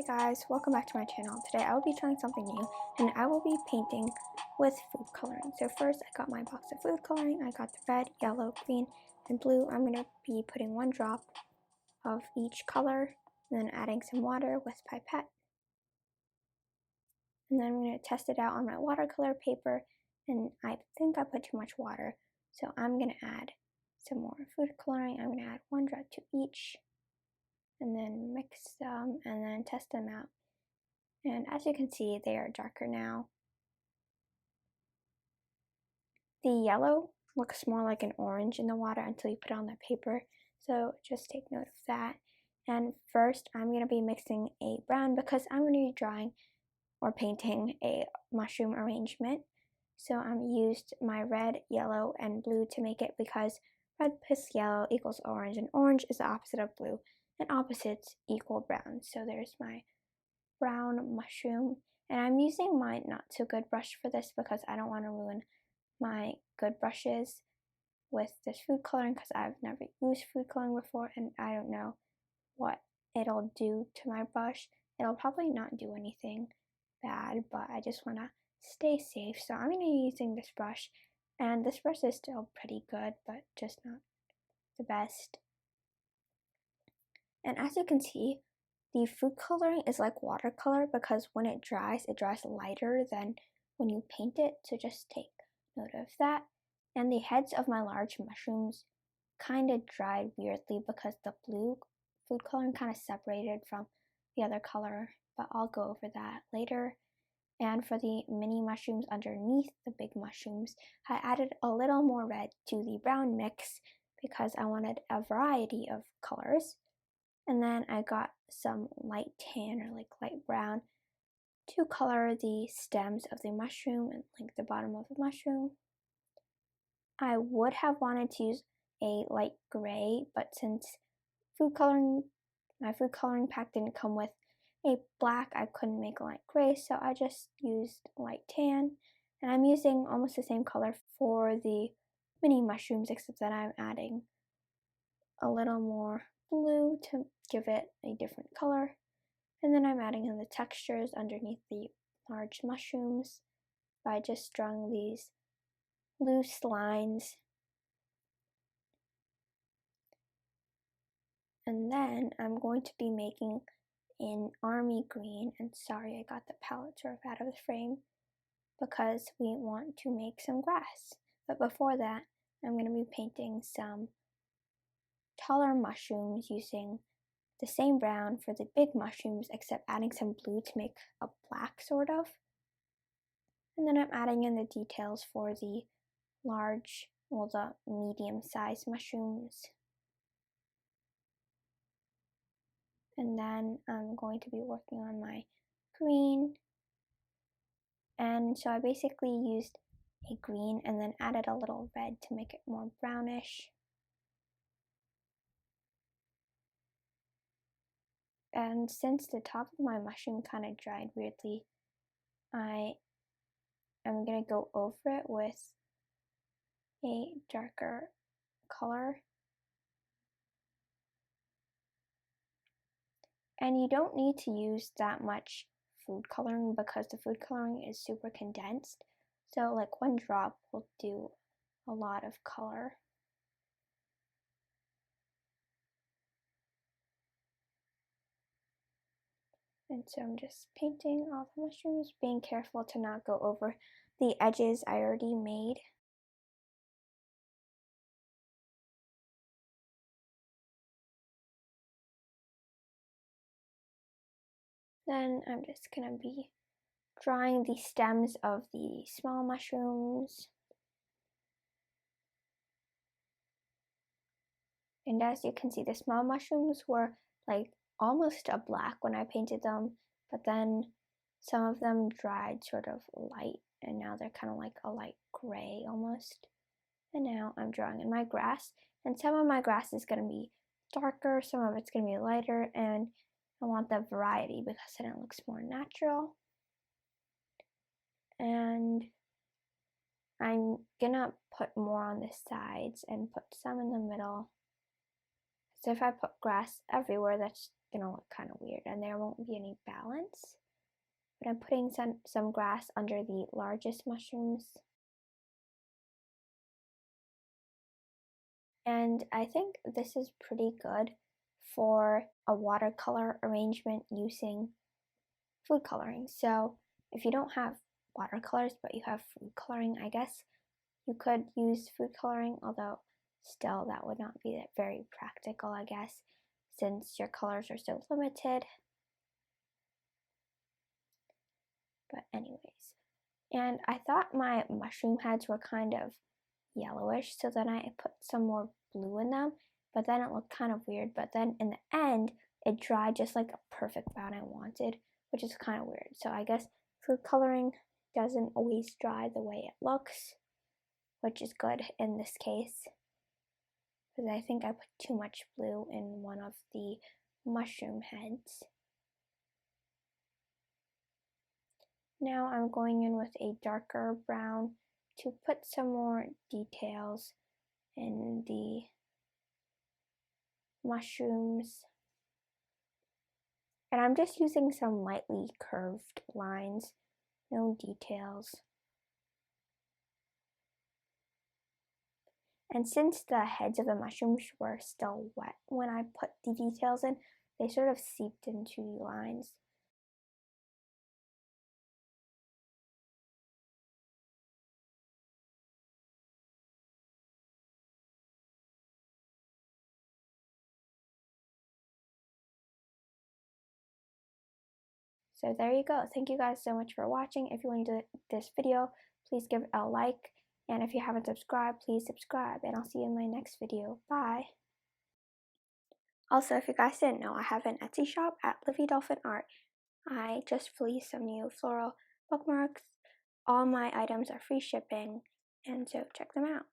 Hey guys, welcome back to my channel. Today I will be trying something new and I will be painting with food coloring. So first I got my box of food coloring. I got the red, yellow, green, and blue. I'm going to be putting one drop of each color and then adding some water with pipette. And then I'm going to test it out on my watercolor paper, and I think I put too much water. So I'm going to add some more food coloring. I'm going to add one drop to each and then mix them and then test them out. And as you can see, they are darker now. The yellow looks more like an orange in the water until you put it on the paper, so just take note of that. And first I'm going to be mixing a brown because I'm going to be drawing or painting a mushroom arrangement. So I'm used my red, yellow, and blue to make it because red plus yellow equals orange, and orange is the opposite of blue, and opposites equal brown. So there's my brown mushroom, and I'm using my not so good brush for this because I don't want to ruin my good brushes with this food coloring because I've never used food coloring before and I don't know what it'll do to my brush. It'll probably not do anything bad, but I just want to stay safe, so I'm going to be using this brush, and this brush is still pretty good but just not the best. And as you can see, the food coloring is like watercolor because when it dries lighter than when you paint it, so just take note of that. And the heads of my large mushrooms kind of dried weirdly because the blue food coloring kind of separated from the other color, but I'll go over that later. And for the mini mushrooms underneath the big mushrooms, I added a little more red to the brown mix because I wanted a variety of colors. And then I got some light tan or like light brown to color the stems of the mushroom and like the bottom of the mushroom. I would have wanted to use a light gray, but since my food coloring pack didn't come with a black, I couldn't make a light gray, so I just used light tan. And I'm using almost the same color for the mini mushrooms, except that I'm adding a little more blue to give it a different color. And then I'm adding in the textures underneath the large mushrooms by just drawing these loose lines. And then I'm going to be making an army green, and sorry I got the palette sort of out of the frame because we want to make some grass. But before that, I'm going to be painting some taller mushrooms using the same brown for the big mushrooms, except adding some blue to make a black sort of. And then I'm adding in the details for the large, well, the medium-sized mushrooms. And then I'm going to be working on my green. And so I basically used a green and then added a little red to make it more brownish. And since the top of my mushroom kind of dried weirdly, I am going to go over it with a darker color. And you don't need to use that much food coloring because the food coloring is super condensed. So like one drop will do a lot of color. And so I'm just painting all the mushrooms, being careful to not go over the edges I already made. Then I'm just going to be drawing the stems of the small mushrooms. And as you can see, the small mushrooms were like almost a black when I painted them, but then some of them dried sort of light, and now they're kind of like a light gray almost. And now I'm drawing in my grass, and some of my grass is going to be darker, some of it's going to be lighter, and I want the variety because then it looks more natural. And I'm gonna put more on the sides and put some in the middle. So if I put grass everywhere, that's gonna look kind of weird and there won't be any balance. But I'm putting some grass under the largest mushrooms. And I think this is pretty good for a watercolor arrangement using food coloring. So if you don't have watercolors but you have food coloring, I guess you could use food coloring, although still that would not be very practical, I guess, since your colors are so limited. But anyways, and I thought my mushroom heads were kind of yellowish, so then I put some more blue in them, but then it looked kind of weird. But then in the end, it dried just like a perfect brown I wanted, which is kind of weird. So I guess food coloring doesn't always dry the way it looks, which is good in this case, because I think I put too much blue in one of the mushroom heads. Now I'm going in with a darker brown to put some more details in the mushrooms. And I'm just using some lightly curved lines, no details. And since the heads of the mushrooms were still wet when I put the details in, they sort of seeped into the lines. So there you go. Thank you guys so much for watching. If you enjoyed this video, please give it a like. And if you haven't subscribed, please subscribe. And I'll see you in my next video. Bye. Also, if you guys didn't know, I have an Etsy shop at Livvy Dolphin Art. I just released some new floral bookmarks. All my items are free shipping, and so check them out.